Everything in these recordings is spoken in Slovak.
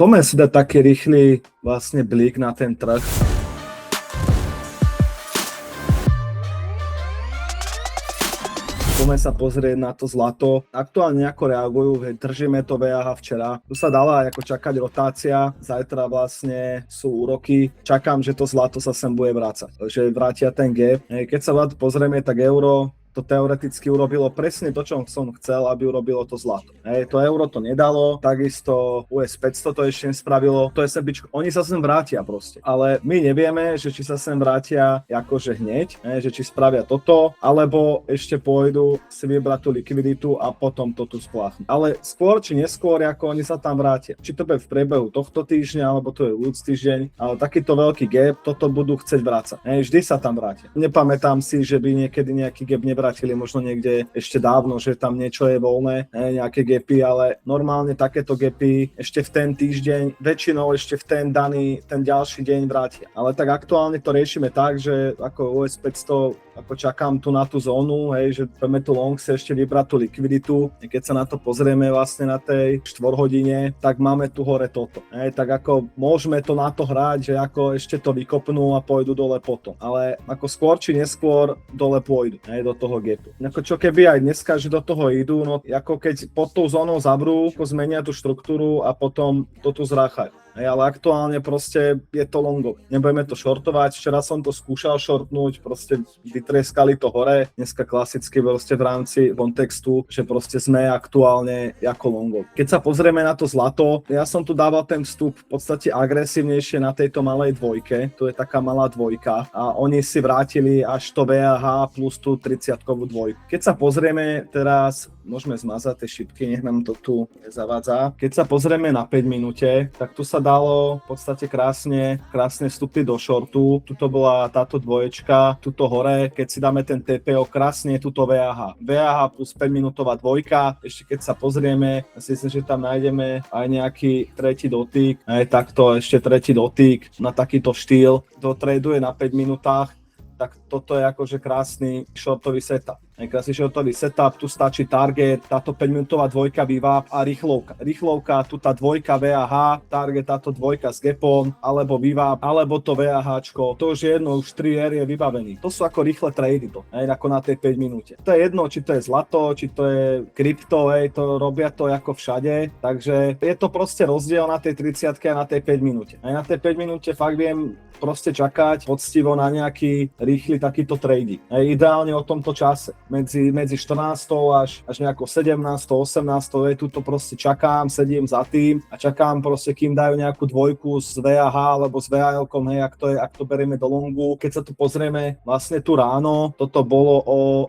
Poďme si dať taký rýchly vlastne blík na ten trh. Poďme sa pozrieť na to zlato. Aktuálne ako reagujú, držíme to VAH včera. Tu sa dala ako čakať rotácia, zajtra vlastne sú úroky. Čakám, že to zlato sa sem bude vrácať, že vrátia ten gap. Keď sa pozrieme, tak euro to teoreticky urobilo presne to, čo som chcel, aby urobilo to zlato. To euro to nedalo, takisto US 500 to ešte nespravilo, to SNBčko, oni sa sem vrátia proste. Ale my nevieme, že či sa sem vrátia akože hneď, že či spravia toto, alebo ešte pôjdu si vybrať tú likviditu a potom to tu spláchnu. Ale skôr či neskôr, ako oni sa tam vrátia. Či to bude v priebehu tohto týždňa, alebo to je ľudský týždeň, ale takýto veľký gap, toto budú chcieť vrácať. Vždy sa tam vrátia. Nepamätám si, že by niekedy nejaký gap vrátili možno niekde ešte dávno, že tam niečo je voľné, nejaké gapy, ale normálne takéto gapy ešte v ten týždeň, väčšinou ešte v ten ďalší deň vrátia. Ale tak aktuálne to riešime tak, že ako US 500 ako čakám tu na tú zónu, že poďme tu long si ešte vybrať tú likviditu. Keď sa na to pozrieme vlastne na tej 4 hodine, tak máme tu hore toto. Tak ako môžeme to na to hrať, že ako ešte to vykopnú a pôjdu dole potom. Ale ako skôr či neskôr dole pôjdu do toho gapu. Ako čo keby aj dneska, že do toho idú, no ako keď pod tou zónou zavrú, ako zmenia tú štruktúru a potom to tu zráchajú. Ale aktuálne proste je to longové. Nebudeme to shortovať. Včera som to skúšal shortnúť, proste vytreskali to hore. Dneska klasicky proste v rámci kontextu, že proste sme aktuálne ako longov. Keď sa pozrieme na to zlato, ja som tu dával ten vstup v podstate agresívnejšie na tejto malej dvojke. Tu je taká malá dvojka a oni si vrátili až to VAH plus tú 30-kovú dvojku. Keď sa pozrieme teraz, môžeme zmazať tie šipky, nech nám to tu nezavádza. Keď sa pozrieme na 5 minúte, tak tu sa dalo v podstate krásne vstúpiť do shortu. Tuto bola táto dvoječka, tuto hore, keď si dáme ten TPO, krásne tuto VAH. VAH plus 5 minútová dvojka. Ešte keď sa pozrieme, myslím, že tam nájdeme aj nejaký tretí dotyk. Takto ešte tretí dotyk na takýto štýl. To traduje na 5 minútach. Tak toto je akože krásny shortový setup. Krásny shortový setup, tu stačí target, táto 5-minútová dvojka vývab a rýchlovka. Rýchlovka, tu tá dvojka VAH, target táto dvojka s gapom, alebo vývab, alebo to VAHčko. To už je jedno, už 3R je vybavený. To sú ako rýchle trady to, ako na tej 5 minúte. To je jedno, či to je zlato, či to je krypto, to robia to ako všade. Takže je to proste rozdiel na tej 30-ke a na tej 5 minúte. Aj na tej 5 minúte fakt viem proste čakať poctivo na nejaký rýchly takýto trady. Ideálne o tomto čase. Medzi 14. až nejako 17. 18. Tuto proste čakám, sedím za tým a čakám proste, kým dajú nejakú dvojku z VAH alebo s VAL-kom, ak to berieme do longu. Keď sa tu pozrieme vlastne tu ráno, toto bolo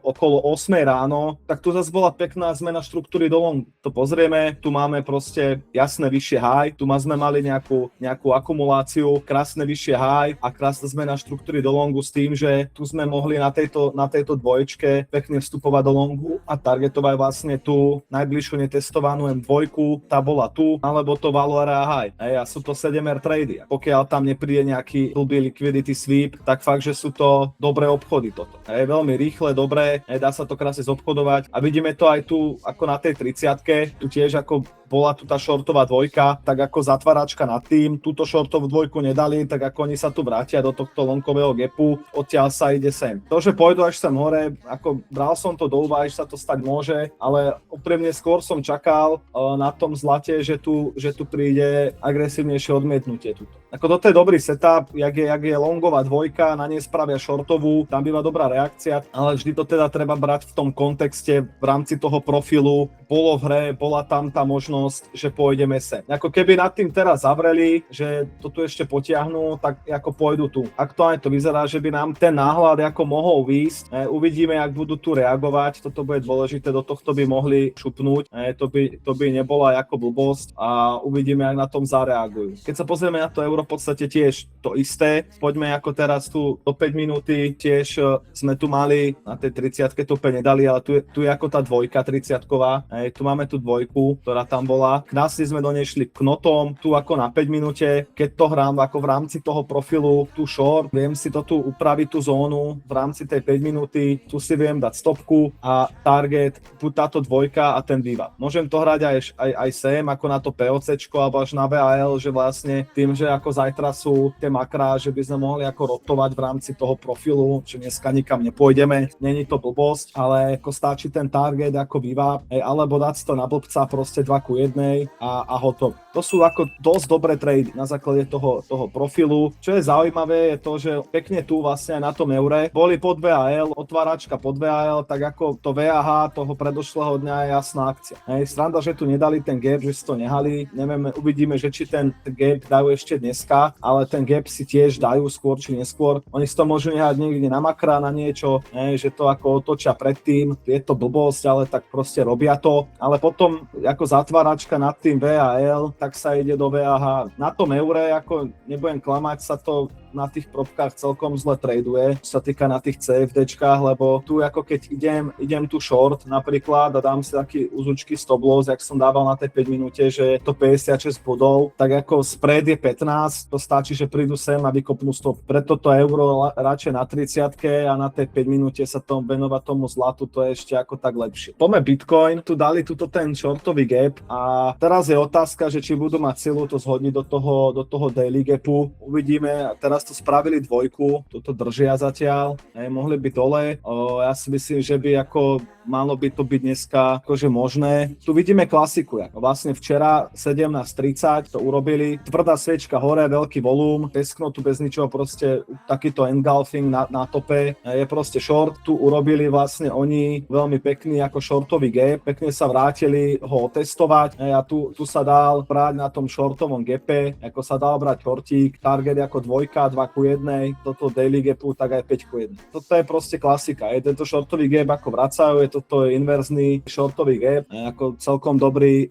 okolo 8 ráno, tak tu zase bola pekná zmena štruktúry do longu. To pozrieme, tu máme proste jasné vyššie high, tu sme mali nejakú akumuláciu, krásne vyššie high a krásna zmena štruktúry do longu s tým, že tu sme mohli na tejto dvoječke pekne vstupovať do longu a targetovať vlastne tú najbližšiu netestovanú M2, tá bola tu, alebo to Valora High. A sú to 7R trady. Pokiaľ tam nepríde nejaký blbý liquidity sweep, tak fakt, že sú to dobré obchody toto. Je veľmi rýchle, dobré, dá sa to krásne zobchodovať a vidíme to aj tu ako na tej 30-ke, tu tiež ako bola tu tá shortová dvojka, tak ako zatváračka nad tým, túto shortovú dvojku nedali, tak ako oni sa tu vrátia do tohto longového gapu, odtiaľ sa ide sem. To, že pôjdu až sem hore, ako bral som to do úvahy, že sa to stať môže, ale úprimne skôr som čakal na tom zlate, že tu príde agresívnejšie odmietnutie tuto. Ako toto je dobrý setup, jak je longová dvojka, na nej spravia shortovú, tam býva dobrá reakcia, ale vždy to teda treba brať v tom kontexte, v rámci toho profilu, bolo v hre, bola tam tá možnosť, že pôjdeme sem. Ako keby nad tým teraz zavreli, že to tu ešte potiahnú, tak ako pôjdu tu. Aktuálne to vyzerá, že by nám ten náhľad ako mohol výjsť. Uvidíme, jak budú tu reagovať, toto bude dôležité, do tohto by mohli šupnúť, to by nebola ako blbosť a uvidíme, jak na tom zareagujú. Keď sa pozrieme na to euro skôr v podstate tiež to isté. Poďme ako teraz tu do 5 minúty, tiež sme tu mali, na tej 30-ke to úplne nedali, ale tu je ako tá dvojka 30-ková. Tu máme tú dvojku, ktorá tam bola. Krásne sme do nej šli knotom, tu ako na 5 minúte, keď to hrám ako v rámci toho profilu, tu short, viem si to tu upraviť tú zónu v rámci tej 5 minúty, tu si viem dať stopku a target, buď táto dvojka a ten vývap. Môžem to hrať aj sem, ako na to POCčko, alebo až na VAL, že vlastne tým, že ako zajtra sú tie makrá, že by sme mohli ako rotovať v rámci toho profilu, že dneska nikam nepôjdeme, není to blbosť, ale ako stačí ten target ako vývap, alebo dať si to na blbca proste 2:1 a hotovo. To sú ako dosť dobré trady na základe toho profilu. Čo je zaujímavé je to, že pekne tu vlastne aj na tom eure boli pod VAL, otváračka pod VAL, tak ako to VAH toho predošlého dňa je jasná akcia. Sranda, že tu nedali ten gap, že si to nehali, neviem, uvidíme, že či ten gap dajú ešte dneska, ale ten gap si tiež dajú skôr či neskôr. Oni si to môžu nehať niekde na makra, na niečo, že to ako otočia predtým, je to blbosť, ale tak proste robia to, ale potom ako zatváračka nad tým VAL, tak sa ide do VAH. Na tom eure, ako nebudem klamať, sa to na tých probkách celkom zle traduje, čo sa týka na tých CFDčkách, lebo tu ako keď idem tu short napríklad a dám si taký úzučky stop loss, jak som dával na tej 5 minúte, že je to 56 bodov, tak ako spread je 15, to stačí, že prídu sem a vykopnú stop. Preto to euro radšej na 30-ke a na tej 5 minúte sa tomu venovať tomu zlatu, to je ešte ako tak lepšie. Poďme Bitcoin, tu dali tuto ten shortový gap a teraz je otázka, že či budú mať silu to zhodniť do toho daily gapu. Uvidíme, teraz to spravili dvojku, toto držia zatiaľ, mohli byť dole, ja si myslím, že by ako malo by to byť dneska akože možné. Tu vidíme klasiku, vlastne včera 17:30 to urobili, tvrdá sviečka hore, veľký volum, pesknú tu bez ničoho, proste takýto engulfing na tope, je proste short, tu urobili vlastne oni veľmi pekný ako shortový gap, pekne sa vrátili ho otestovať a tu sa dal brať na tom shortovom gape, ako sa dal brať shortík, target ako 2:1, toto daily gapu, tak aj 5:1. Toto je proste klasika, tento shortový gap ako vracajú, toto je inverzný shortový gap, ako celkom dobrý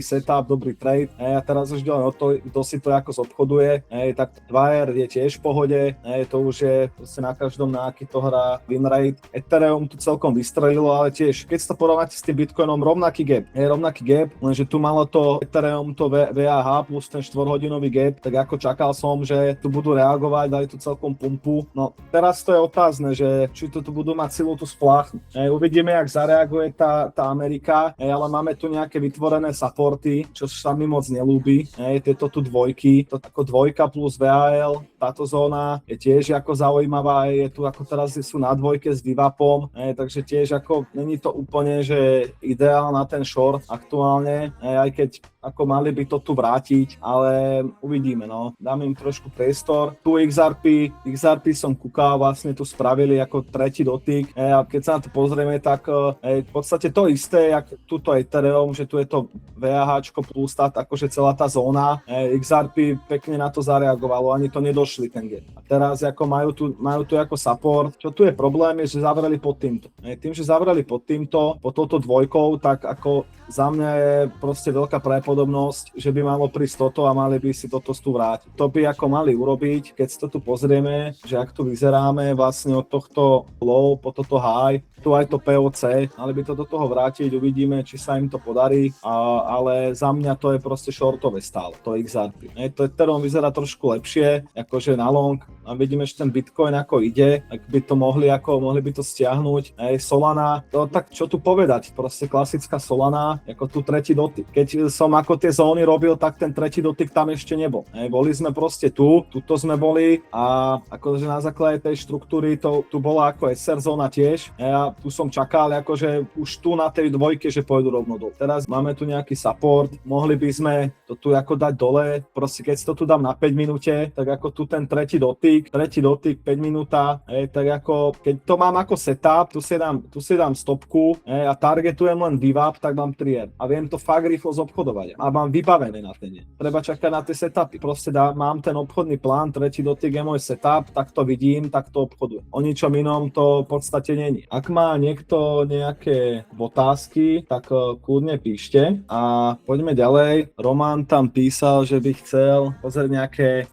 setup, dobrý trade. A teraz už ďalej o to, kto si to ako zobchoduje, tak Wire je tiež v pohode, to už je proste na každom, na aký to hrá win rate. Ethereum tu celkom vystrelilo, ale tiež, keď sa to porovnáte s tým Bitcoinom, rovnaký gap, lenže tu malo to Ethereum, to VAH plus ten 4-hodinový gap, tak ako čakal som, že tu budú reagovať, dali tu celkom pumpu. No teraz to je otázne, že či tu budú mať silu tu spláchnuť. Uvidíme, jak zareaguje tá Amerika, ale máme tu nejaké vytvorené supporty, čo sa mi moc nelúbi. Tieto tu dvojky, to ako dvojka plus VAL, táto zóna je tiež ako zaujímavá, je tu ako teraz sú na dvojke s divapom, takže tiež ako není to úplne, že ideál na ten short aktuálne, aj keď ako mali by to tu vrátiť, ale uvidíme, no. Dám im trošku priestor. Tu XRP som kúkal, vlastne tu spravili ako tretí dotyk. A keď sa na to pozrieme, tak v podstate to isté, jak tuto Ethereum, že tu je to VAH plus akože celá tá zóna. XRP pekne na to zareagovalo, ani to nedošli ten gap. A teraz ako majú tu ako support. Čo tu je problém, je, že zavreli pod týmto. Tým, že zavreli pod týmto, pod touto dvojkou, tak ako za mňa je proste veľká pravdepodobnosť, že by malo prísť toto a mali by si toto tu vrátiť. To by ako mali urobiť, keď si to tu pozrieme, že ak tu vyzeráme vlastne od tohto low po toto high, tu aj to POC, mali by to do toho vrátiť, uvidíme, či sa im to podarí, ale za mňa to je proste shortové stále, to XRP. To Ethereum vyzerá trošku lepšie, akože na long, a vidíme, že ten Bitcoin ako ide, ak by to mohli by to stiahnuť. Solana, to tak čo tu povedať, proste klasická Solana, ako tu tretí dotyk. Keď som ako tie zóny robil, tak ten tretí dotyk tam ešte nebol. Boli sme proste tuto sme boli a akože na základe tej štruktúry tu bola ako SR zóna tiež. Ja tu som čakal akože už tu na tej dvojke, že pôjdu rovno dole. Teraz máme tu nejaký support, mohli by sme to tu ako dať dole, proste keď si to tu dám na 5 minúte, tak ako tu ten tretí dotyk, 5 minúta, tak ako keď to mám ako setup, tu si dám stopku a targetujem len VWAP, tak mám 3R a viem to fakt rýchlo zobchodovať a mám vybavené na ten deň. Treba čakať na tie setupy, proste mám ten obchodný plán, tretí dotyk je môj setup, tak to vidím, tak to obchodujem. O ničom inom to v podstate není. Ak má má niekto nejaké otázky, tak kľudne píšte a poďme ďalej. Roman tam písal, že by chcel pozrieť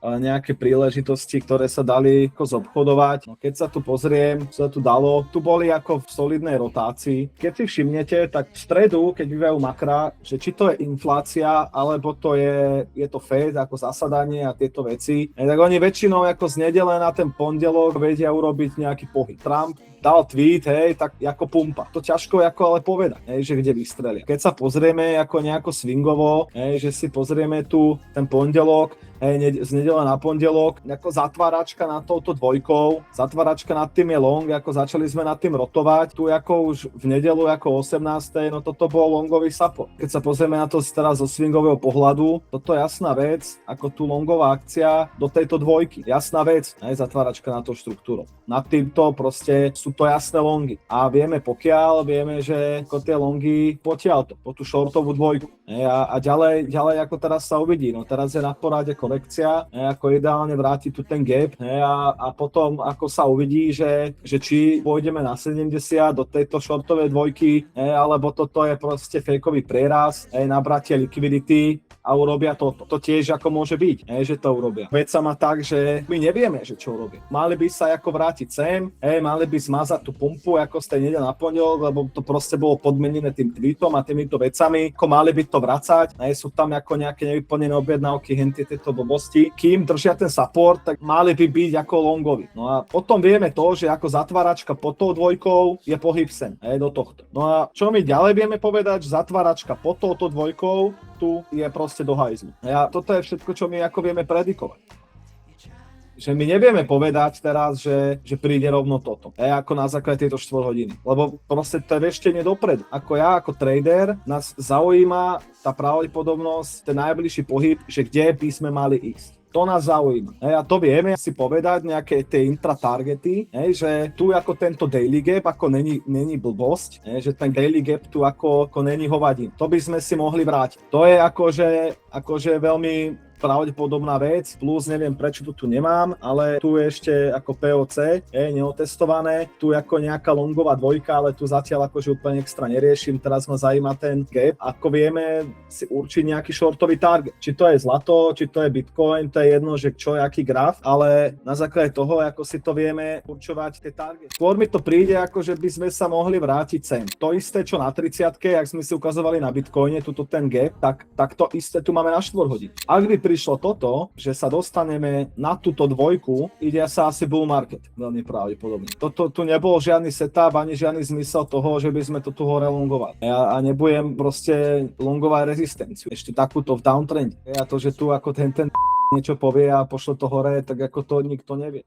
nejaké príležitosti, ktoré sa dali ako zobchodovať. No, keď sa tu pozriem, čo sa tu dalo, tu boli ako v solidnej rotácii. Keď si všimnete, tak v stredu, keď vyvajú makra, že či to je inflácia, alebo to je to Fed, ako zasadanie a tieto veci, tak oni väčšinou ako z nedele na ten pondelok vedia urobiť nejaký pohyb. Trump dal tweet, hej, tak ako pumpa. To ťažko ako ale povedať, hej, že kde vystrelia. Keď sa pozrieme ako nejako swingovo, hej, že si pozrieme tu ten pondelok, hej, z nedele na pondelok, ako zatváračka nad touto dvojkou, zatváračka nad tým je long, ako začali sme nad tým rotovať, tu ako už v nedelu ako 18. No toto bol longový support. Keď sa pozrieme na to teraz zo swingového pohľadu, toto je jasná vec, ako tu longová akcia do tejto dvojky. Jasná vec, hej, zatváračka na to štruktúru. Nad týmto proste sú to jasné longy. A vieme že ako tie longy potiaľ to, po tú shortovú dvojku. A ďalej ako teraz sa uvidí. No teraz je na porade korekcia, ako ideálne vráti tu ten gap a potom ako sa uvidí, že či pôjdeme na 70 do tejto shortovej dvojky, alebo toto je proste fejkový prieraz, nabratie likvidity a urobia toto. To tiež ako môže byť, že to urobia. Vec sa má tak, že my nevieme, že čo urobia. Mali by sa ako vrátiť sem, mali by zmazať tú pumpu ako z tej nedele na pondelok, lebo to proste bolo podmenené tým tweetom a týmito vecami, ako mali by to vracať, sú tam ako nejaké nevyplnené objednávky, henty tieto blbosti. Kým držia ten support, tak mali by byť ako longovi. No a potom vieme to, že ako zatváračka pod tou dvojkou je pohyb sem, do tohto. No a čo my ďalej vieme povedať, že zatváračka pod touto dvojkou tu je proste do hajzlu. A toto je všetko, čo my ako vieme predikovať. Že my nevieme povedať teraz, že príde rovno toto. Ako na základe tejto 4 hodiny. Lebo proste to je veštenie dopredu. Ako ja, ako trader, nás zaujíma tá pravdepodobnosť, ten najbližší pohyb, že kde by sme mali ísť. To nás zaujíma. A to vieme si povedať nejaké tie intratargety, že tu ako tento daily gap ako není blbosť, že ten daily gap tu ako není hovadín. To by sme si mohli vrátiť. To je akože veľmi pravdepodobná vec, plus neviem prečo to tu nemám, ale tu je ešte ako POC, neotestované, tu je ako nejaká longová dvojka, ale tu zatiaľ akože úplne extra neriešim, teraz ma zaujíma ten gap, ako vieme si určiť nejaký shortový target, či to je zlato, či to je bitcoin, to je jedno, že čo je aký graf, ale na základe toho, ako si to vieme určovať tie targety. Skôr mi to príde, ako že by sme sa mohli vrátiť sem. To isté, čo na 30-ke, ak sme si ukazovali na bitcoine, tuto ten gap, tak to isté tu máme na 4 hodiny. Ak by prišlo toto, že sa dostaneme na túto dvojku, ide sa asi bull market, veľmi pravdepodobne. Tu nebol žiadny setup, ani žiadny zmysel toho, že by sme to tu hore longovali. A nebudem proste longovať rezistenciu. Ešte takúto v downtrende. A to, že tu ako ten niečo povie a pošle to hore, tak ako to nikto nevie.